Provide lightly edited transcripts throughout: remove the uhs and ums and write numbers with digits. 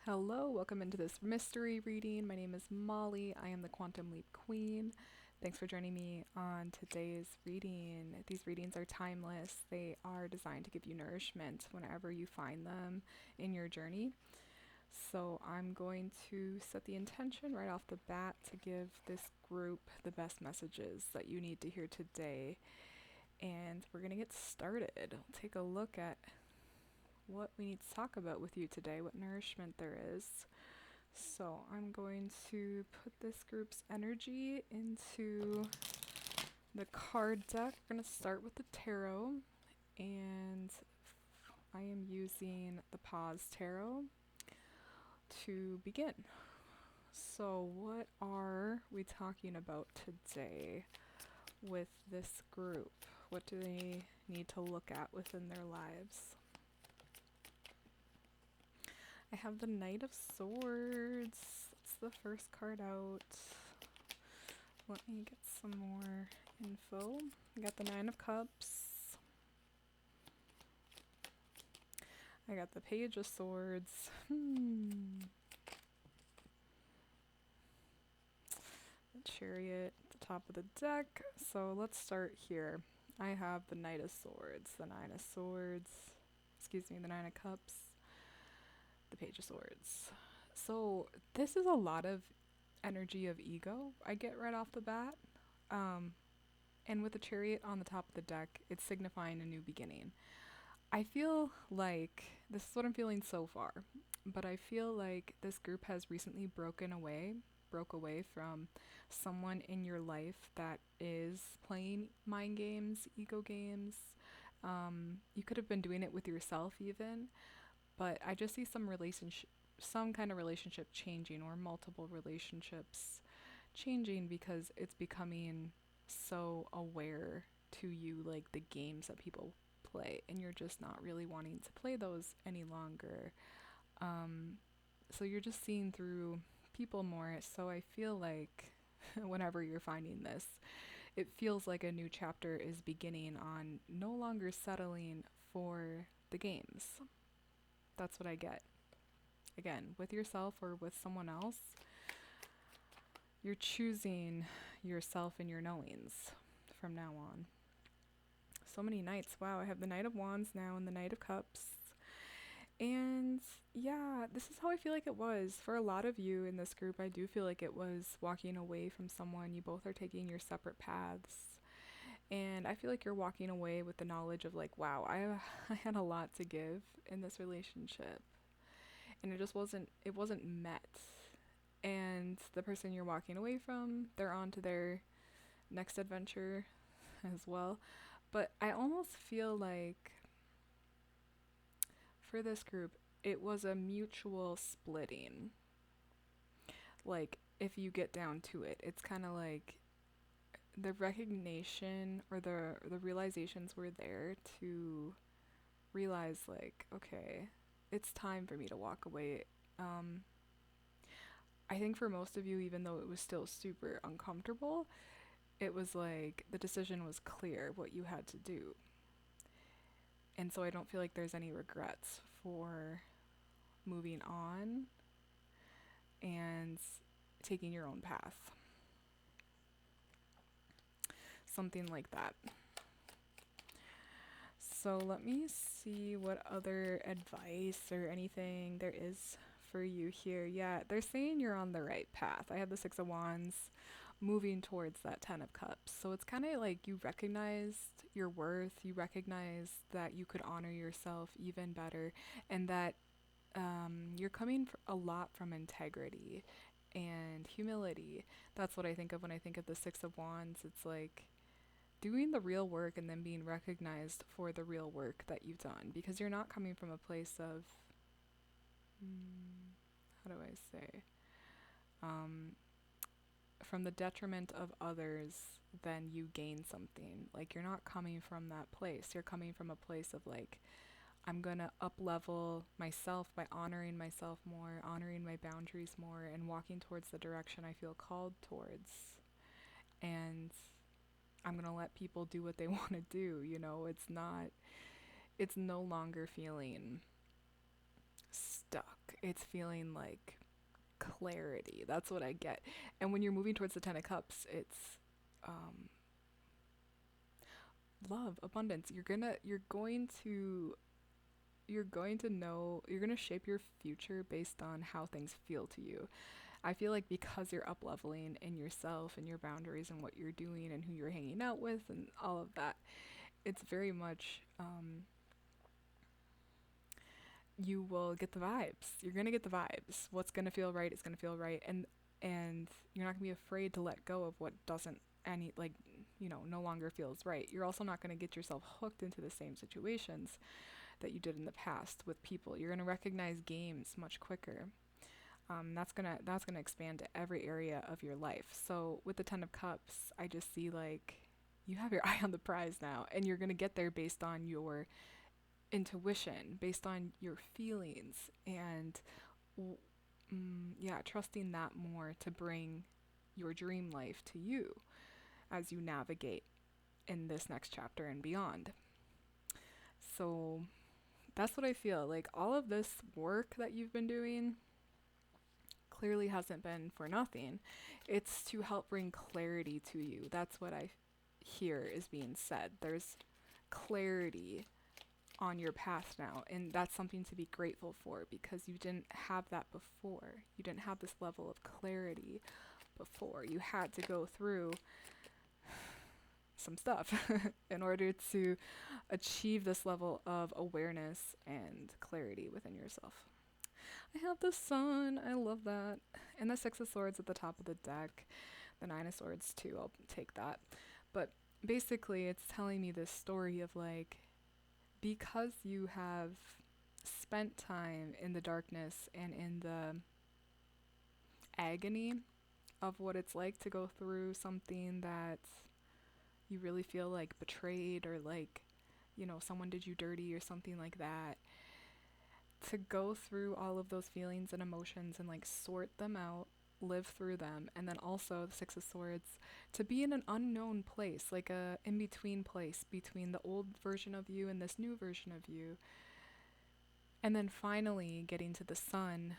Hello, welcome into this mystery reading. My name is Molly. I am the Quantum Leap Queen. Thanks for joining me on today's reading. These readings are timeless. They are designed to give you nourishment whenever you find them in your journey. So I'm going to set the intention right off the bat to give this group the best messages that you need to hear today. And we're going to get started. We'll take a look at what we need to talk about with you today, what nourishment there is. So I'm going to put this group's energy into the card deck. We're going to start with the tarot, and I am using the Pause Tarot to begin. So what are we talking about today with this group? What do they need to look at within their lives? I have the Knight of Swords. That's the first card out. Let me get some more info. I got the Nine of Cups. I got the Page of Swords. The Chariot at the top of the deck. So let's start here. I have the Knight of Swords, the Nine of Swords, the Nine of Cups, the Page of Swords. So this is a lot of energy of ego I get right off the bat. And with the Chariot on the top of the deck, it's signifying a new beginning. I feel like this is what I'm feeling so far, but I feel like this group has recently broke away from someone in your life that is playing mind games, ego games. You could have been doing it with yourself even, but I just see some kind of relationship changing, or multiple relationships changing, because it's becoming so aware to you, like the games that people play, and you're just not really wanting to play those any longer. So you're just seeing through people more. So I feel like whenever you're finding this, it feels like a new chapter is beginning on no longer settling for the games. That's what I get. Again, with yourself or with someone else, you're choosing yourself and your knowings from now on. So many knights. Wow, I have the Knight of Wands now and the Knight of Cups. And yeah, this is how I feel like it was. For a lot of you in this group, I do feel like it was walking away from someone. You both are taking your separate paths. And I feel like you're walking away with the knowledge of like, wow, I had a lot to give in this relationship. And it wasn't met. And the person you're walking away from, they're on to their next adventure as well. But I almost feel like for this group, it was a mutual splitting. Like, if you get down to it, it's kind of like the recognition or the realizations were there to realize, like, okay, it's time for me to walk away. I think for most of you, even though it was still super uncomfortable, it was like the decision was clear what you had to do. And so I don't feel like there's any regrets for moving on and taking your own path. Something like that. So let me see what other advice or anything there is for you here. Yeah, they're saying you're on the right path. I have the Six of Wands moving towards that Ten of Cups. So it's kind of like you recognized your worth, you recognized that you could honor yourself even better, and that you're coming a lot from integrity and humility. That's what I think of when I think of the Six of Wands. It's like doing the real work and then being recognized for the real work that you've done, because you're not coming from a place of how do I say from the detriment of others, then you gain something. Like, you're not coming from that place. You're coming from a place of like, I'm gonna up level myself by honoring myself more, honoring my boundaries more, and walking towards the direction I feel called towards. And I'm gonna let people do what they want to do. It's no longer feeling stuck it's feeling like clarity. That's what I get. And when you're moving towards the Ten of Cups, it's um, love, abundance. You're going to know, you're going to shape your future based on how things feel to you. I feel like because you're up leveling in yourself and your boundaries and what you're doing and who you're hanging out with and all of that, it's very much you will get the vibes. You're gonna get the vibes. What's gonna feel right is gonna feel right, and you're not gonna be afraid to let go of what doesn't any like no longer feels right. You're also not gonna get yourself hooked into the same situations that you did in the past with people. You're gonna recognize games much quicker. That's gonna expand to every area of your life. So with the Ten of Cups, I just see like you have your eye on the prize now, and you're gonna get there based on your intuition, based on your feelings, and yeah, trusting that more to bring your dream life to you as you navigate in this next chapter and beyond. So that's what I feel like. All of this work that you've been doing clearly hasn't been for nothing. It's to help bring clarity to you. That's what I hear is being said. There's clarity on your path now, and that's something to be grateful for, because you didn't have that before. You didn't have this level of clarity before. You had to go through some stuff in order to achieve this level of awareness and clarity within yourself. I have the Sun. I love that. And the Six of Swords at the top of the deck. The Nine of Swords too. I'll take that. But basically it's telling me this story of like, because you have spent time in the darkness and in the agony of what it's like to go through something that you really feel like betrayed, or like, someone did you dirty or something like that, to go through all of those feelings and emotions and like sort them out, live through them, and then also the Six of Swords, to be in an unknown place, like a in-between place between the old version of you and this new version of you, and then finally getting to the Sun,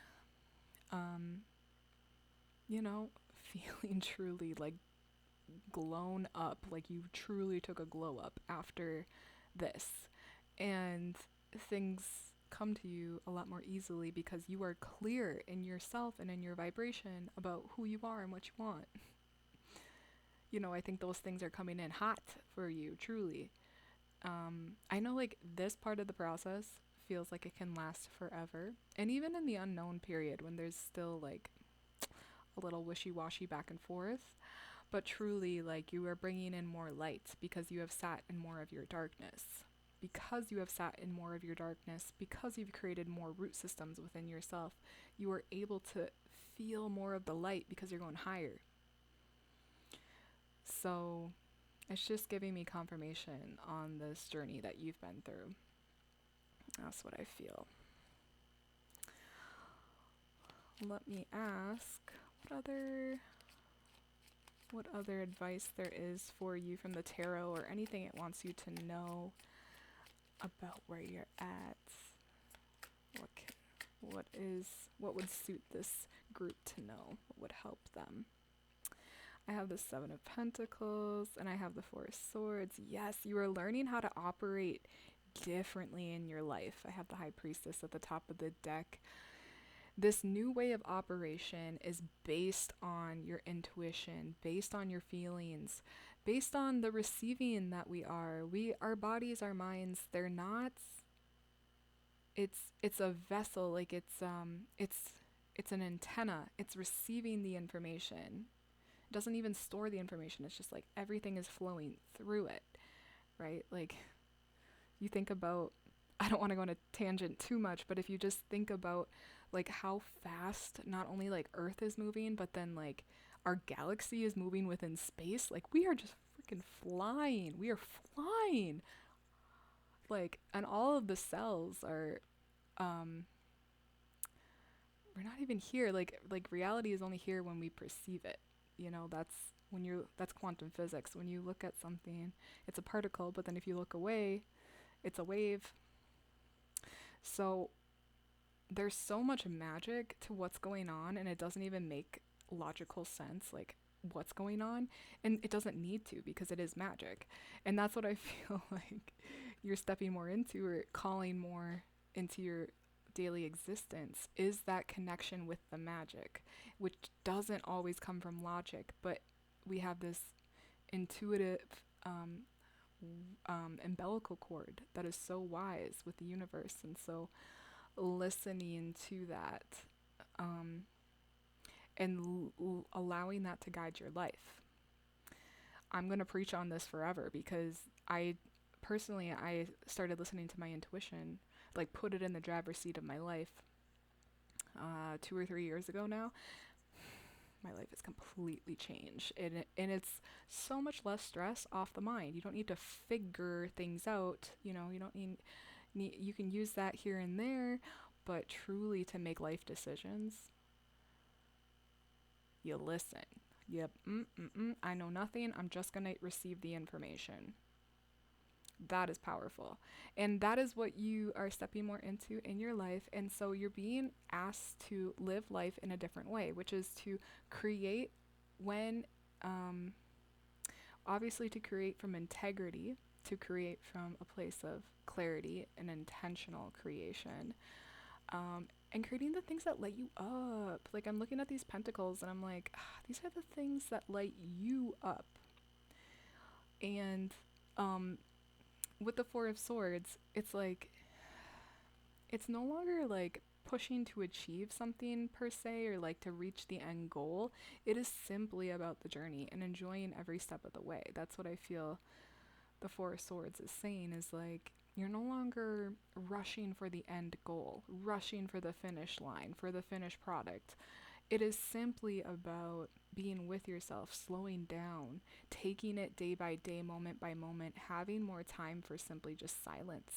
feeling truly like glown up, like you truly took a glow up after this, and things come to you a lot more easily because you are clear in yourself and in your vibration about who you are and what you want. I think those things are coming in hot for you, truly. I know like this part of the process feels like it can last forever, and even in the unknown period when there's still like a little wishy-washy back and forth, but truly like you are bringing in more light because you have sat in more of your darkness. Because you have sat in more of your darkness, because you've created more root systems within yourself, you are able to feel more of the light because you're going higher. So it's just giving me confirmation on this journey that you've been through. That's what I feel. Let me ask what other advice there is for you from the tarot, or anything it wants you to know about where you're at. What would suit this group to know? What would help them? I have the Seven of Pentacles and I have the Four of Swords. Yes, you are learning how to operate differently in your life. I have the High Priestess at the top of the deck. This new way of operation is based on your intuition, based on your feelings, based on the receiving that we are. Our bodies, our minds, they're not, it's a vessel, like it's an antenna. It's receiving the information. It doesn't even store the information. It's just like everything is flowing through it, right? Like you think about, I don't want to go on a tangent too much, but if you just think about like how fast not only like Earth is moving, but then like our galaxy is moving within space, like we are just freaking flying. We are flying. Like, and all of the cells are we're not even here. Like reality is only here when we perceive it. That's quantum physics. When you look at something, it's a particle, but then if you look away, it's a wave. So there's so much magic to what's going on, and it doesn't even make logical sense, like what's going on, and it doesn't need to because it is magic. And that's what I feel like you're stepping more into, or calling more into your daily existence, is that connection with the magic, which doesn't always come from logic, but we have this intuitive um, umbilical cord that is so wise with the universe. And so listening to that, um, and allowing that to guide your life. I'm going to preach on this forever because I personally, I started listening to my intuition, like put it in the driver's seat of my life 2 or 3 years ago now. My life has completely changed, and it's so much less stress off the mind. You don't need to figure things out. You don't need, you can use that here and there, but truly to make life decisions, you listen. Yep, I know nothing. I'm just going to receive the information. That is powerful. And that is what you are stepping more into in your life. And so you're being asked to live life in a different way, which is to create when, obviously, to create from integrity, to create from a place of clarity and intentional creation. And creating the things that light you up. Like, I'm looking at these pentacles and I'm like, these are the things that light you up. And with the Four of Swords, it's like, it's no longer like pushing to achieve something per se, or like to reach the end goal. It is simply about the journey and enjoying every step of the way. That's what I feel the Four of Swords is saying, is like, you're no longer rushing for the end goal, rushing for the finish line, for the finished product. It is simply about being with yourself, slowing down, taking it day by day, moment by moment, having more time for simply just silence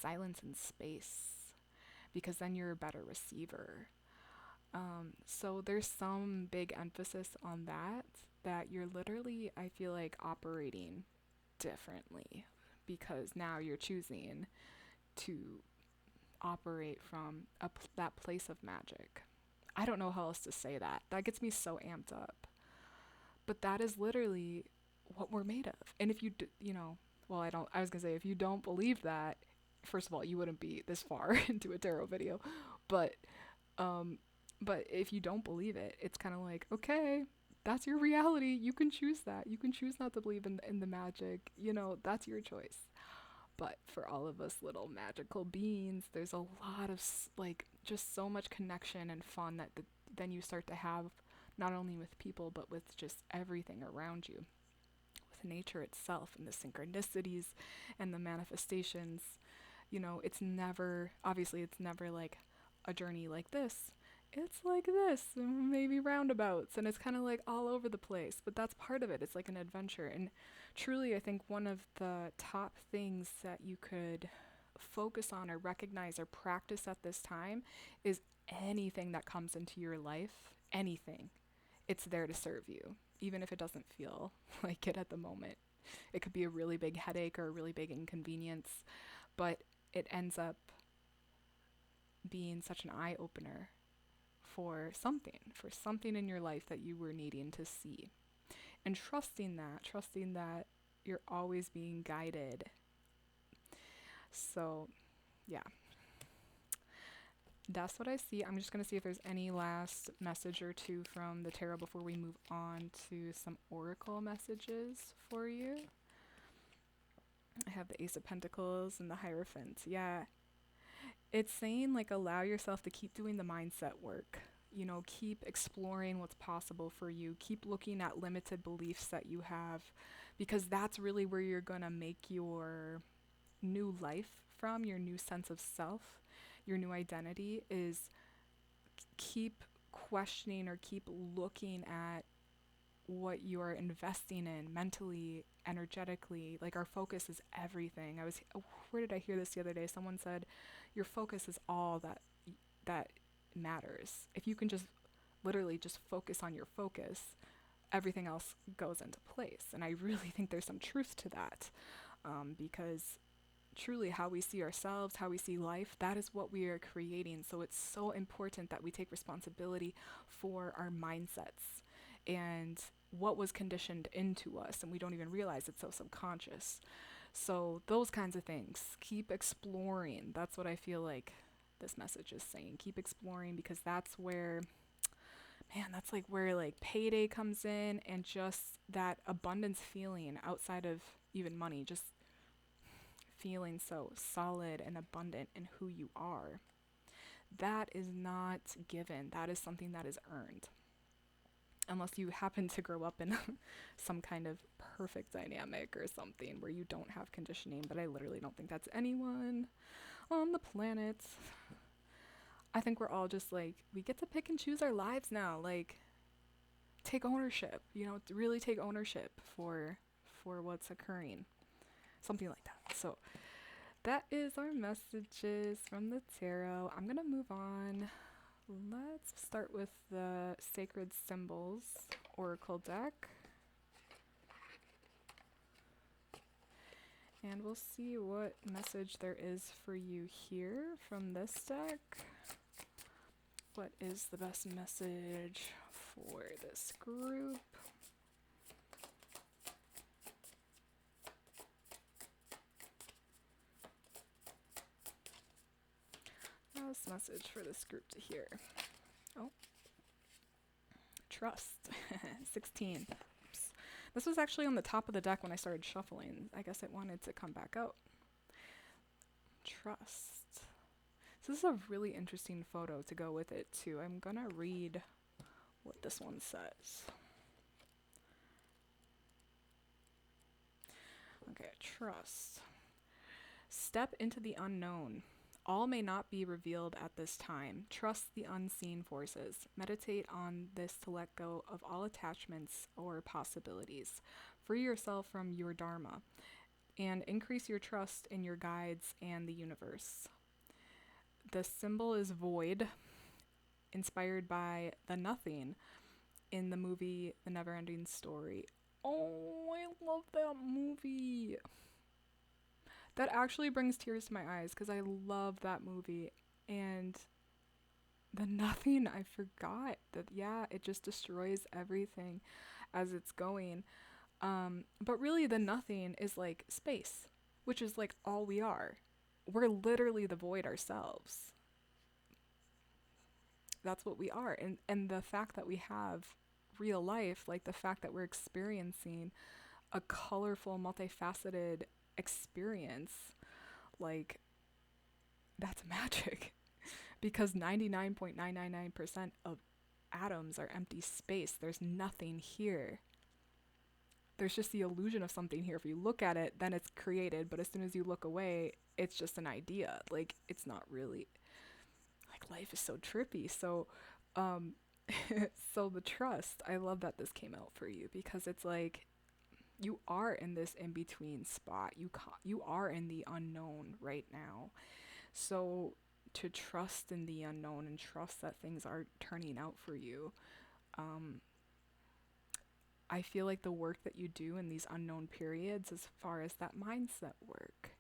and space, because then you're a better receiver. So there's some big emphasis on that you're literally, I feel like, operating differently, because now you're choosing to operate from that place of magic. I don't know how else to say that. That gets me so amped up. But that is literally what we're made of. And if you well, I was going to say, if you don't believe that, first of all, you wouldn't be this far into a tarot video. But if you don't believe it, it's kind of like, okay, that's your reality. You can choose that. You can choose not to believe in the magic. That's your choice. But for all of us little magical beings, there's a lot of like just so much connection and fun that then you start to have, not only with people, but with just everything around you, with nature itself, and the synchronicities and the manifestations. It's never like a journey like this. It's like this, maybe roundabouts, and it's kind of like all over the place, but that's part of it. It's like an adventure. And truly, I think one of the top things that you could focus on or recognize or practice at this time is anything that comes into your life, anything, it's there to serve you, even if it doesn't feel like it at the moment. It could be a really big headache or a really big inconvenience, but it ends up being such an eye-opener for something in your life that you were needing to see. And trusting that you're always being guided. So, yeah. That's what I see. I'm just going to see if there's any last message or two from the tarot before we move on to some oracle messages for you. I have the Ace of Pentacles and the Hierophant. Yeah. It's saying, like, allow yourself to keep doing the mindset work. Keep exploring what's possible for you. Keep looking at limited beliefs that you have, because that's really where you're going to make your new life from, your new sense of self, your new identity. Is keep questioning or keep looking at what you're investing in mentally, energetically. Like, our focus is everything. Where did I hear this the other day? Someone said, your focus is all that matters. If you can just literally just focus on your focus, everything else goes into place. And I really think there's some truth to that, because truly how we see ourselves, how we see life, that is what we are creating. So it's so important that we take responsibility for our mindsets and what was conditioned into us, and we don't even realize it's so subconscious. So those kinds of things, keep exploring. That's what I feel like this message is saying. Keep exploring, because that's where, man, that's like where like payday comes in, and just that abundance feeling outside of even money, just feeling so solid and abundant in who you are. That is not given. That is something that is earned. Unless you happen to grow up in some kind of perfect dynamic or something where you don't have conditioning, but I literally don't think that's anyone on the planet. I think we're all just like, we get to pick and choose our lives now. Like, take ownership, really take ownership for what's occurring. Something like that. So that is our messages from the tarot. I'm gonna move on. Let's start with the Sacred Symbols Oracle deck. And we'll see what message there is for you here from this deck. What is the best message for this group? Best message for this group to hear. Oh. Trust. 16. Oops. This was actually on the top of the deck when I started shuffling. I guess it wanted to come back out. Trust. So this is a really interesting photo to go with it too. I'm gonna read what this one says. Okay, trust. Step into the unknown. All may not be revealed at this time. Trust the unseen forces. Meditate on this to let go of all attachments or possibilities. Free yourself from your dharma and increase your trust in your guides and the universe. The symbol is void, inspired by the nothing in the movie The Neverending Story. Oh, I love that movie. That actually brings tears to my eyes because I love that movie. And the nothing, I forgot that, yeah, it just destroys everything as it's going. But really the nothing is like space, which is like all we are. We're literally the void ourselves. That's what we are. And the fact that we have real life, like the fact that we're experiencing a colorful, multifaceted experience, like, that's magic. Because 99.999% of atoms are empty space. There's nothing here. There's just the illusion of something here. If you look at it, then it's created, but as soon as you look away, it's just an idea. Like, it's not really, like, life is so trippy. So so the trust, I love that this came out for you, because it's like you are in this in-between spot. You are in the unknown right now. So to trust in the unknown and trust that things are turning out for you. I feel like the work that you do in these unknown periods, as far as that mindset work,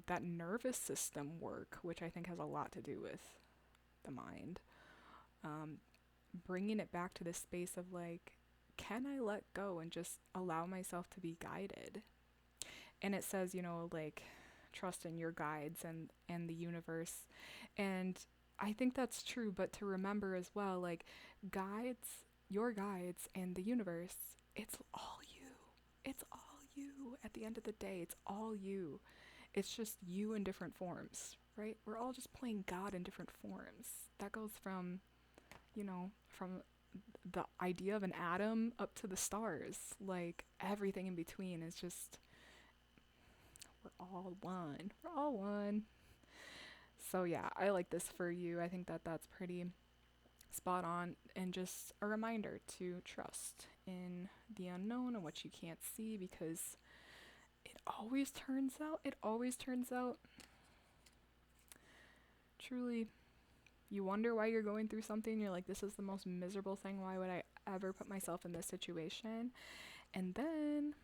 that nervous system work, which I think has a lot to do with the mind, bringing it back to this space of like, can I let go and just allow myself to be guided? And it says, like, trust in your guides and the universe. And I think that's true, but to remember as well, like, guides, your guides and the universe, it's all you. It's all you. At the end of the day, it's all you. It's just you in different forms, right? We're all just playing God in different forms. That goes from, from the idea of an atom up to the stars. Like, everything in between is just, we're all one. We're all one. So yeah, I like this for you. I think that that's pretty spot on, and just a reminder to trust in the unknown and what you can't see, because it always turns out truly, you wonder why you're going through something. You're like, this is the most miserable thing. Why would I ever put myself in this situation? And then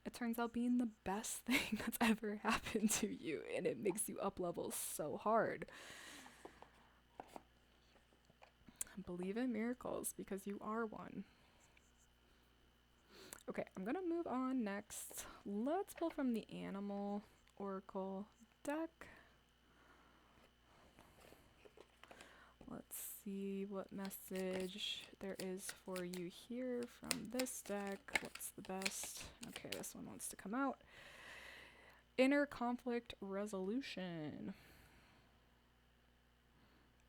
it turns out being the best thing that's ever happened to you, and it makes you up level so hard. Believe in miracles because you are one. Okay, I'm gonna move on next. Let's pull from the Animal Oracle deck. Let's see what message there is for you here from this deck. What's the best? Okay, this one wants to come out. Inner conflict resolution.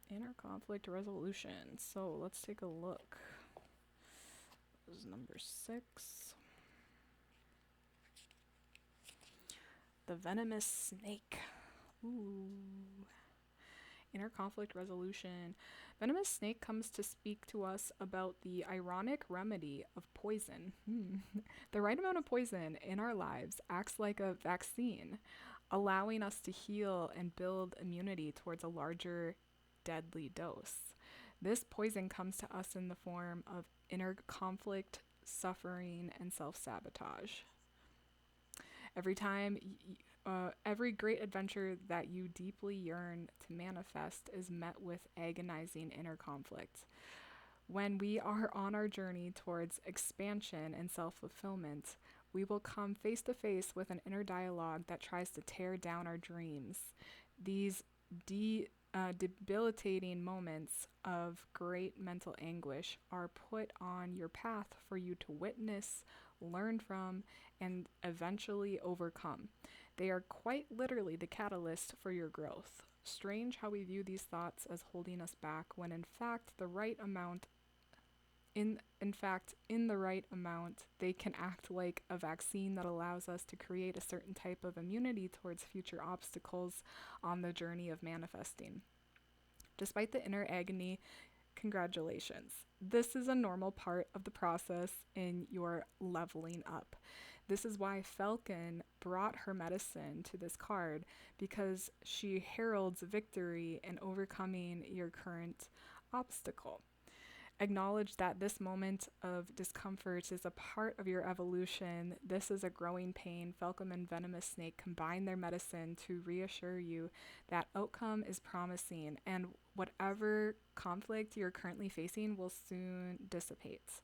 Inner conflict resolution. So let's take a look. This is number 6. The venomous snake. Ooh. Inner conflict resolution. Venomous snake comes to speak to us about the ironic remedy of poison. The right amount of poison in our lives acts like a vaccine, allowing us to heal and build immunity towards a larger deadly dose. This poison comes to us in the form of inner conflict, suffering, and self-sabotage. Every great adventure that you deeply yearn to manifest is met with agonizing inner conflict. When we are on our journey towards expansion and self-fulfillment, we will come face to face with an inner dialogue that tries to tear down our dreams. These debilitating moments of great mental anguish are put on your path for you to witness, learn from, and eventually overcome. They are quite literally the catalyst for your growth. Strange how we view these thoughts as holding us back when in the right amount, they can act like a vaccine that allows us to create a certain type of immunity towards future obstacles on the journey of manifesting. Despite the inner agony, congratulations. This is a normal part of the process in your leveling up. This is why Falcon brought her medicine to this card, because she heralds victory in overcoming your current obstacle. Acknowledge that this moment of discomfort is a part of your evolution. This is a growing pain. Falcon and Venomous Snake combine their medicine to reassure you that outcome is promising, and whatever conflict you're currently facing will soon dissipate.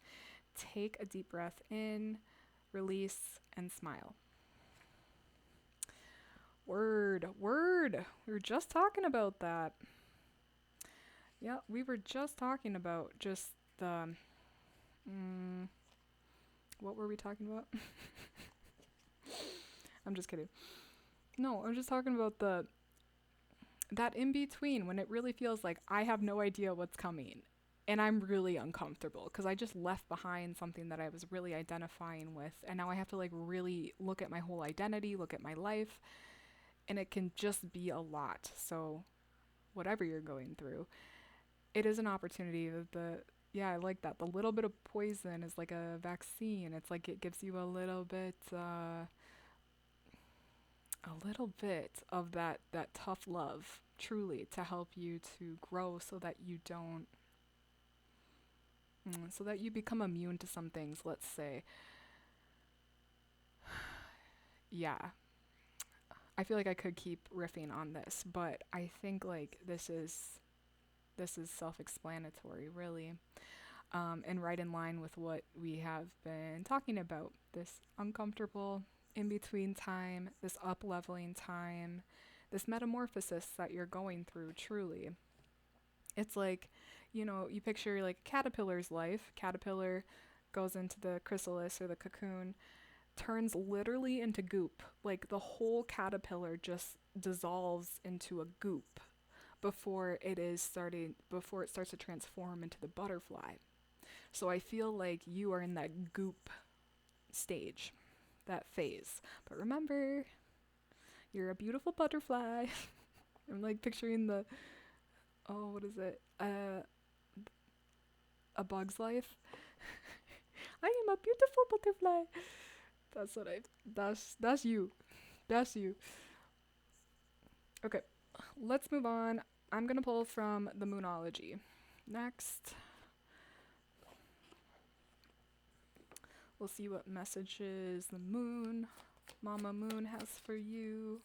Take a deep breath in, release, and smile. Word. We were just talking about that. Yeah, we were just talking about just the... what were we talking about? I'm just kidding. No, I'm just talking about that in between when it really feels like I have no idea what's coming. And I'm really uncomfortable because I just left behind something that I was really identifying with. And now I have to like really look at my whole identity, look at my life. And it can just be a lot. So whatever you're going through, it is an opportunity. I like that. The little bit of poison is like a vaccine. It's like it gives you a little bit of that tough love, truly, to help you to grow so that you don't, so that you become immune to some things, let's say. Yeah. I feel like I could keep riffing on this, but I think like this is self-explanatory, really, and right in line with what we have been talking about. This uncomfortable in-between time, this up-leveling time, this metamorphosis that you're going through, truly. It's like, you picture like a caterpillar's life. Caterpillar goes into the chrysalis or the cocoon, turns literally into goop. Like the whole caterpillar just dissolves into a goop before it starts to transform into the butterfly. So I feel like you are in that goop stage, that phase. But remember, you're a beautiful butterfly. I'm like picturing what is it? A Bug's Life. I am a beautiful butterfly. That's you. That's you. Okay, let's move on. I'm going to pull from the Moonology. Next, We'll see what messages the moon, Mama Moon, has for you.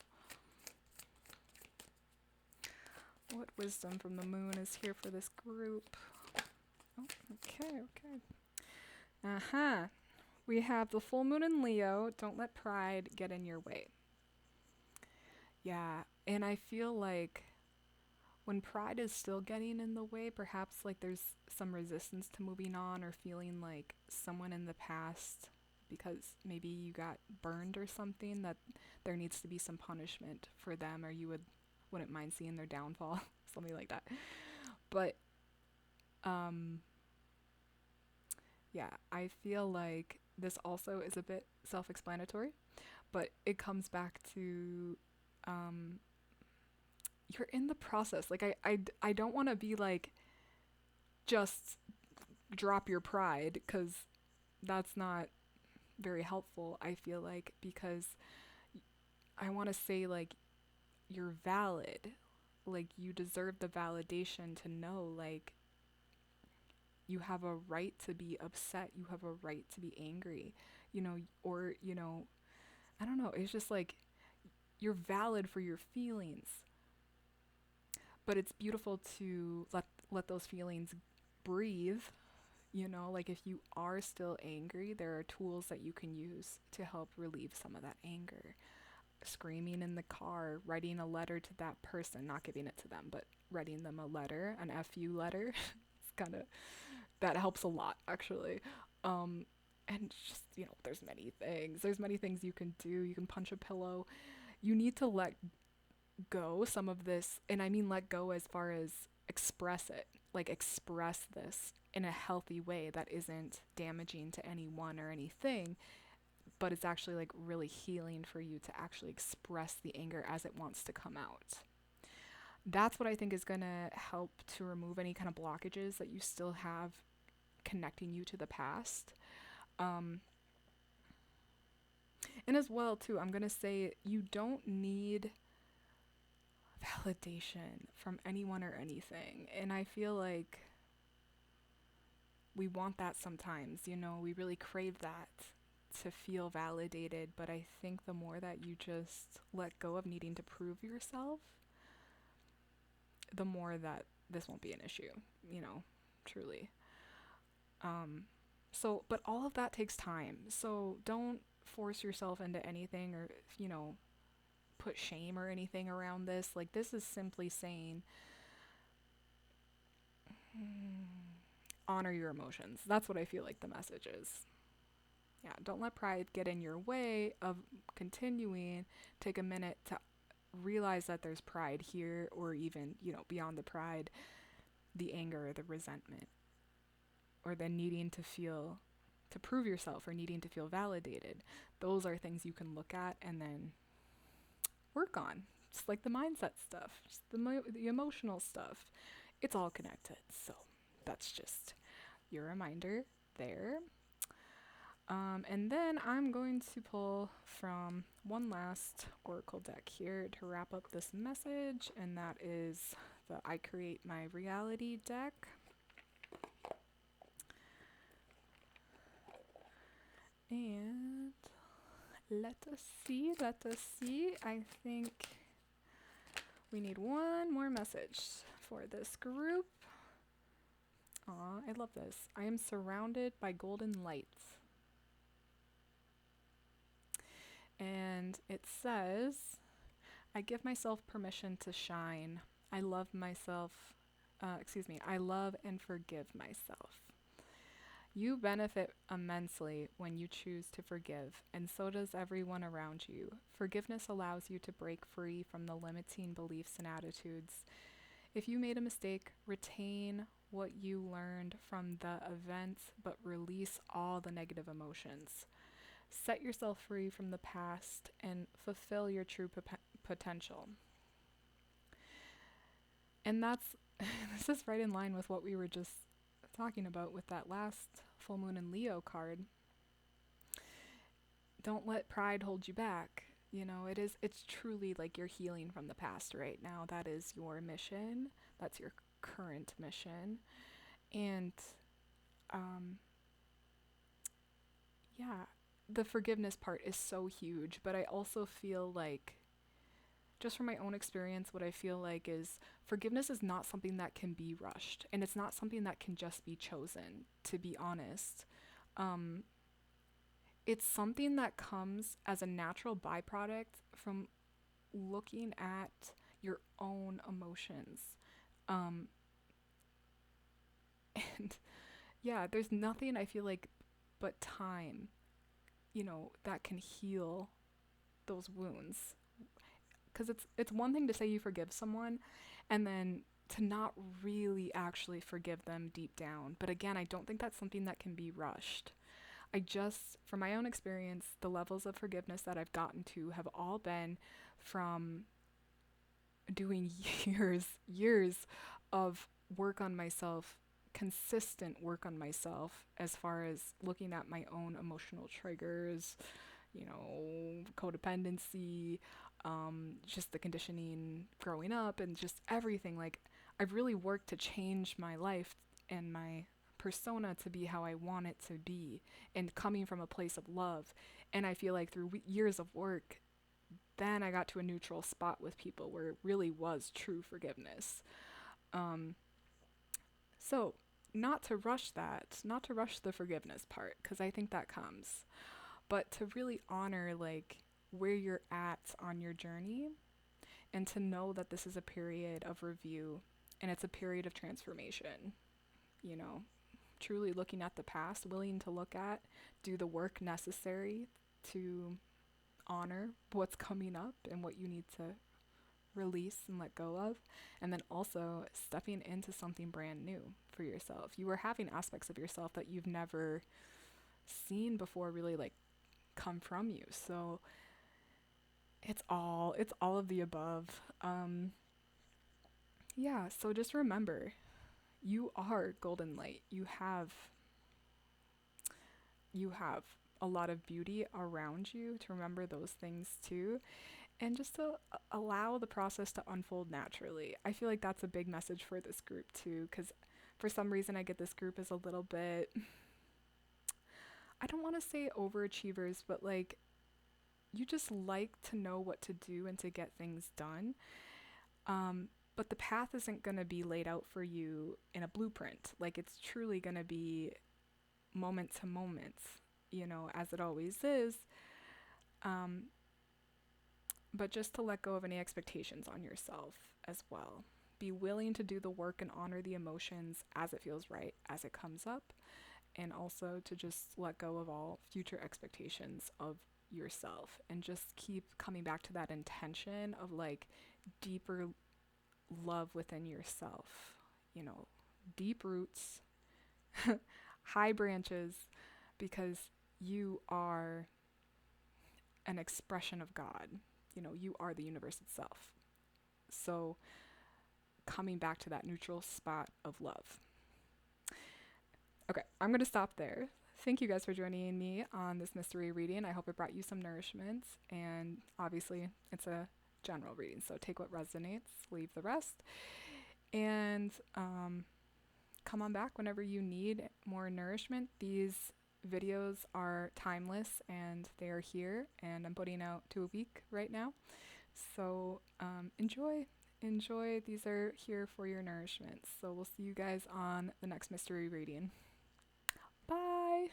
What wisdom from the moon is here for this group? Oh, okay. We have the full moon in Leo. Don't let pride get in your way. Yeah, and I feel like when pride is still getting in the way, perhaps like there's some resistance to moving on, or feeling like someone in the past, because maybe you got burned or something, that there needs to be some punishment for them, or you wouldn't mind seeing their downfall, something like that. But yeah, I feel like this also is a bit self-explanatory, but it comes back to you're in the process. Like I don't want to be like, just drop your pride, because that's not very helpful, I feel like, because I want to say like you're valid. Like you deserve the validation to know like you have a right to be upset, you have a right to be angry, or I don't know, it's just like you're valid for your feelings. But it's beautiful to let those feelings breathe. Like if you are still angry, there are tools that you can use to help relieve some of that anger. Screaming in the car, writing a letter to that person, not giving it to them, but writing them a letter, an FU letter. It's kind of, that helps a lot, actually. And just, there's many things you can do. You can punch a pillow. You need to let go some of this, and I mean let go as far as express it, like express this in a healthy way that isn't damaging to anyone or anything, but it's actually like really healing for you to actually express the anger as it wants to come out. That's what I think is going to help to remove any kind of blockages that you still have connecting you to the past. And as well too, I'm going to say you don't need validation from anyone or anything. And I feel like we want that sometimes, we really crave that, to feel validated. But I think the more that you just let go of needing to prove yourself, the more that this won't be an issue, truly. But all of that takes time. So don't force yourself into anything, or, put shame or anything around this. Like, this is simply saying, honor your emotions. That's what I feel like the message is. Yeah, don't let pride get in your way of continuing. Take a minute to realize that there's pride here, or even, beyond the pride, the anger, the resentment, or the needing to prove yourself, or needing to feel validated. Those are things you can look at and then work on. Just like the mindset stuff, just the emotional stuff. It's all connected. So that's just your reminder there. And then I'm going to pull from one last oracle deck here to wrap up this message, and that is the I Create My Reality deck. And let us see. I think we need one more message for this group. Aw, I love this. I am surrounded by golden lights. And it says, I give myself permission to shine. I love and forgive myself. You benefit immensely when you choose to forgive, and so does everyone around you. Forgiveness allows you to break free from the limiting beliefs and attitudes. If you made a mistake, retain what you learned from the events, but release all the negative emotions. Set yourself free from the past and fulfill your true potential. And this is right in line with what we were just talking about with that last full moon in Leo card. Don't let pride hold you back. It's truly like you're healing from the past right now. That is your mission. That's your current mission. And Yeah, the forgiveness part is so huge, but I also feel like, just from my own experience, what I feel like is forgiveness is not something that can be rushed, and it's not something that can just be chosen, to be honest. Um, it's something that comes as a natural byproduct from looking at your own emotions. Um, and yeah, there's nothing I feel like but time, that can heal those wounds. Because it's one thing to say you forgive someone, and then to not really actually forgive them deep down. But again, I don't think that's something that can be rushed. I just, from my own experience, the levels of forgiveness that I've gotten to have all been from doing years of work on myself, consistent work on myself, as far as looking at my own emotional triggers, codependency, just the conditioning growing up, and just everything. Like, I've really worked to change my life and my persona to be how I want it to be, and coming from a place of love. And I feel like through years of work, then I got to a neutral spot with people where it really was true forgiveness. Um, so, not to rush that, not to rush the forgiveness part, because I think that comes, but to really honor like where you're at on your journey, and to know that this is a period of review and it's a period of transformation, you know, truly looking at the past, willing to look at, do the work necessary to honor what's coming up and what you need to release and let go of, and then also stepping into something brand new for yourself. You are having aspects of yourself that you've never seen before really like come from you. So it's all of the above. Yeah, so just remember, you are golden light. You have a lot of beauty around you, to remember those things too, and just to allow the process to unfold naturally. I feel like that's a big message for this group too, because for some reason I get this group is a little bit, I don't want to say overachievers, but like, you just like to know what to do and to get things done. But the path isn't going to be laid out for you in a blueprint. Like, it's truly going to be moment to moment, as it always is. Um, but just to let go of any expectations on yourself as well. Be willing to do the work and honor the emotions as it feels right, as it comes up, and also to just let go of all future expectations of yourself, and just keep coming back to that intention of like deeper love within yourself, deep roots, high branches, because you are an expression of God. You are the universe itself. So, coming back to that neutral spot of love. Okay, I'm going to stop there. Thank you guys for joining me on this mystery reading. I hope it brought you some nourishment. And obviously, it's a general reading, so take what resonates, leave the rest. And come on back whenever you need more nourishment. These videos are timeless and they are here, and I'm putting out 2 a week right now. So enjoy. Enjoy. These are here for your nourishment. So we'll see you guys on the next mystery reading. Bye.